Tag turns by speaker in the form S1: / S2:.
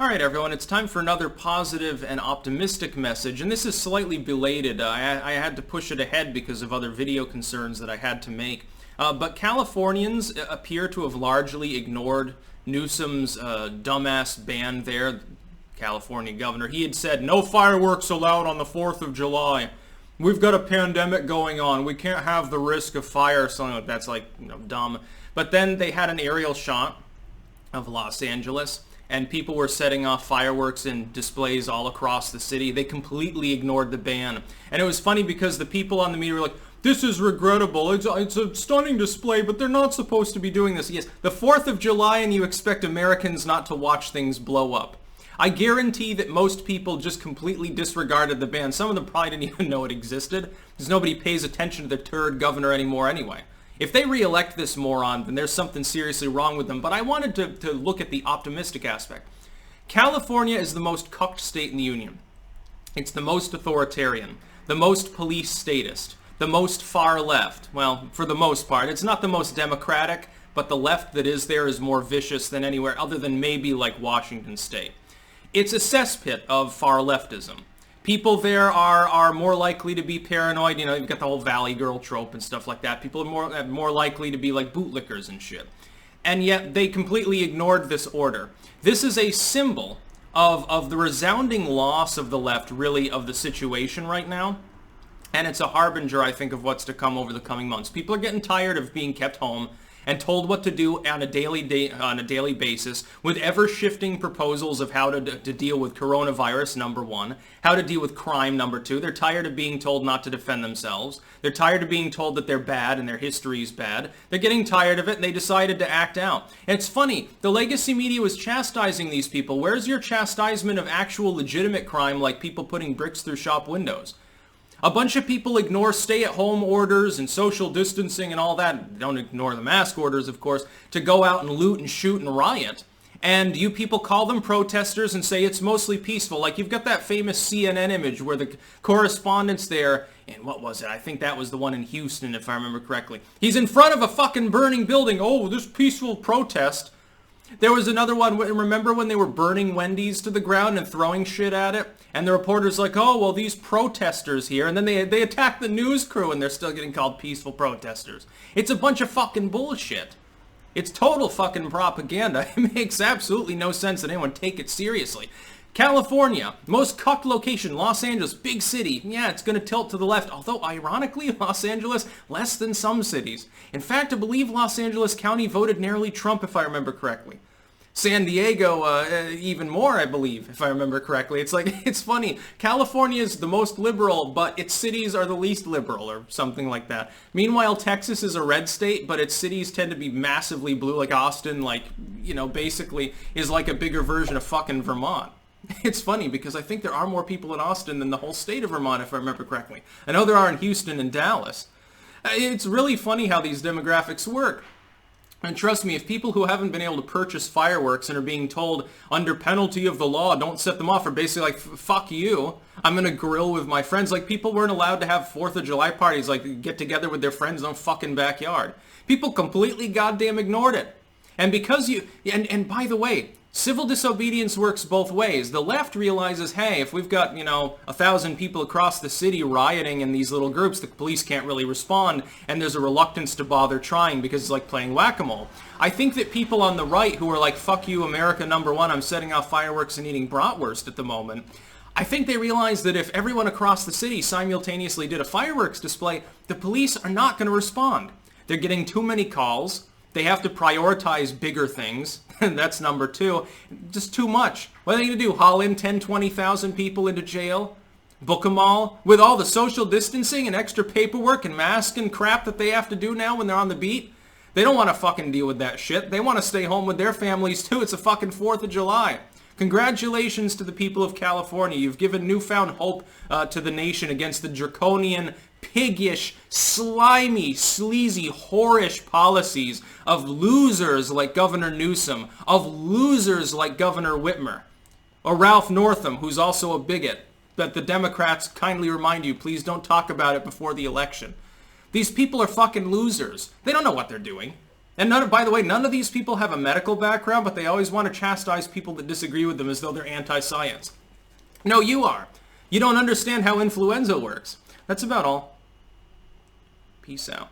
S1: All right, everyone, it's time for another positive and optimistic message, and this is slightly belated. I had to push it ahead because of other video concerns that I had to make. But Californians appear to have largely ignored Newsom's dumbass ban there, California governor. He had said, no fireworks allowed on the 4th of July. We've got a pandemic going on. We can't have the risk of fire. Something like that's dumb. But then they had an aerial shot of Los Angeles, and people were setting off fireworks and displays all across the city. They completely ignored the ban. And it was funny because the people on the media were like, this is regrettable. It's a stunning display, but they're not supposed to be doing this. Yes, the 4th of July, and you expect Americans not to watch things blow up. I guarantee that most people just completely disregarded the ban. Some of them probably didn't even know it existed, because nobody pays attention to the turd governor anymore anyway. If they re-elect this moron, then there's something seriously wrong with them. But I wanted to look at the optimistic aspect. California is the most cucked state in the union. It's the most authoritarian, the most police statist, the most far left. Well, for the most part. It's not the most democratic, but the left that is there is more vicious than anywhere other than maybe like Washington State. It's a cesspit of far leftism. People there are more likely to be paranoid. You know, you've got the whole Valley Girl trope and stuff like that. People are more likely to be like bootlickers and shit. And yet they completely ignored this order. This is a symbol of the resounding loss of the left, really, of the situation right now. And it's a harbinger, I think, of what's to come over the coming months. People are getting tired of being kept home and told what to do on a daily basis with ever-shifting proposals of how to deal with coronavirus, number one, how to deal with crime, number two. They're tired of being told not to defend themselves. They're tired of being told that they're bad and their history is bad. They're getting tired of it, and they decided to act out. And it's funny, the legacy media was chastising these people. Where's your chastisement of actual legitimate crime, like people putting bricks through shop windows? A bunch of people ignore stay-at-home orders and social distancing and all that. Don't ignore the mask orders, of course, to go out and loot and shoot and riot. And you people call them protesters and say it's mostly peaceful. Like, you've got that famous CNN image where the correspondent's there, and what was it? I think that was the one in Houston, if I remember correctly. He's in front of a fucking burning building. Oh, this peaceful protest. There was another one, remember when they were burning Wendy's to the ground and throwing shit at it? And the reporter's like, oh, well, these protesters here. And then they attack the news crew and they're still getting called peaceful protesters. It's a bunch of fucking bullshit. It's total fucking propaganda. It makes absolutely no sense that anyone take it seriously. California, most cucked location, Los Angeles, big city. Yeah, it's going to tilt to the left. Although, ironically, Los Angeles, less than some cities. In fact, I believe Los Angeles County voted narrowly Trump, if I remember correctly. San Diego, even more, I believe, if I remember correctly. It's funny. California is the most liberal, but its cities are the least liberal, or something like that. Meanwhile, Texas is a red state, but its cities tend to be massively blue, like Austin, basically is like a bigger version of fucking Vermont. It's funny because I think there are more people in Austin than the whole state of Vermont, if I remember correctly. I know there are in Houston and Dallas. It's really funny how these demographics work. And trust me, if people who haven't been able to purchase fireworks and are being told under penalty of the law, don't set them off, are basically like, fuck you, I'm going to grill with my friends. Like, people weren't allowed to have 4th of July parties, like get together with their friends in their fucking backyard. People completely goddamn ignored it. And because and by the way, civil disobedience works both ways. The left realizes, hey, if we've got, 1,000 people across the city rioting in these little groups, the police can't really respond, and there's a reluctance to bother trying because it's like playing whack-a-mole. I think that people on the right who are like, fuck you, America number one, I'm setting off fireworks and eating bratwurst at the moment, I think they realize that if everyone across the city simultaneously did a fireworks display, the police are not going to respond. They're getting too many calls. They have to prioritize bigger things. That's number two. Just too much. What are they going to do? Haul in 10, 20,000 people into jail? Book them all? With all the social distancing and extra paperwork and masks and crap that they have to do now when they're on the beat? They don't want to fucking deal with that shit. They want to stay home with their families too. It's a fucking 4th of July. Congratulations to the people of California. You've given newfound hope to the nation against the draconian, piggish, slimy, sleazy, whorish policies of losers like Governor Newsom, of losers like Governor Whitmer, or Ralph Northam, who's also a bigot. But the Democrats kindly remind you, please don't talk about it before the election. These people are fucking losers. They don't know what they're doing. And by the way, none of these people have a medical background, but they always want to chastise people that disagree with them as though they're anti-science. No, you are. You don't understand how influenza works. That's about all. Peace out.